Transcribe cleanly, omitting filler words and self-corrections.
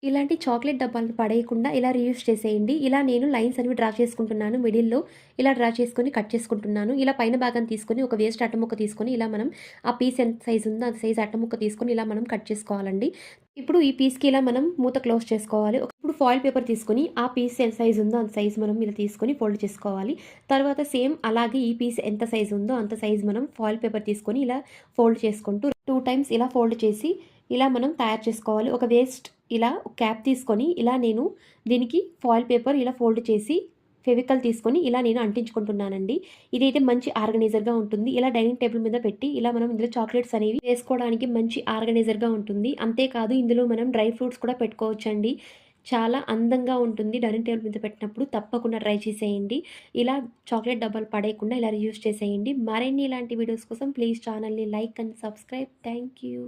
ఇలాంటి చాక్లెట్ డబ్బాలను పడేయకుండా ఇలా రీయూజ్ చేసేయండి. ఇలా నేను లైన్స్ అనేవి డ్రా చేసుకుంటున్నాను. మిడిల్‌లో ఇలా డ్రా చేసుకొని కట్ చేసుకుంటున్నాను. ఇలా పైన భాగాన్ని తీసుకొని ఒక వేస్ట్ అట్ట ముక్క తీసుకొని ఇలా మనం ఆ పీస్ ఎంత సైజ్ ఉందో అంత సైజ్ అట్ట ముక్క తీసుకొని ఇలా మనం కట్ చేసుకోవాలండి. ఇప్పుడు ఈ పీస్‌కి ఇలా మనం మూత క్లోజ్ చేసుకోవాలి. ఇప్పుడు ఫాయిల్ పేపర్ తీసుకొని ఆ పీస్ ఎంత సైజ్ ఉందో అంత సైజ్ మనం ఇలా తీసుకొని ఫోల్డ్ చేసుకోవాలి. తర్వాత సేమ్ అలాగే ఈ పీస్ ఎంత సైజ్ ఉందో అంత సైజ్ మనం ఫాయిల్ పేపర్ తీసుకొని ఇలా ఫోల్డ్ చేసుకుంటూ 2 టైమ్స్ ఇలా ఫోల్డ్ చేసి ఇలా మనం తయారు చేసుకోవాలి. ఒక వేస్ట్ ఇలా క్యాప్ తీసుకొని ఇలా నేను దీనికి ఫాయిల్ పేపర్ ఇలా ఫోల్డ్ చేసి ఫెవికల్ తీసుకొని ఇలా నేను అంటించుకుంటున్నానండి. ఇదైతే మంచి ఆర్గనైజర్‌గా ఉంటుంది. ఇలా డైనింగ్ టేబుల్ మీద పెట్టి ఇలా మనం ఇందులో చాక్లెట్స్ అనేవి వేసుకోవడానికి మంచి ఆర్గనైజర్‌గా ఉంటుంది. అంతేకాదు ఇందులో మనం డ్రై ఫ్రూట్స్ కూడా పెట్టుకోవచ్చండి. చాలా అందంగా ఉంటుంది డైనింగ్ టేబుల్ మీద పెట్టినప్పుడు. తప్పకుండా ట్రై చేసేయండి. ఇలా చాక్లెట్ డబ్బాలు పడేయకుండా ఇలా రీయూజ్ చేసేయండి. మరిన్ని ఇలాంటి వీడియోస్ కోసం ప్లీజ్ ఛానల్‌ని like and subscribe. Thank you.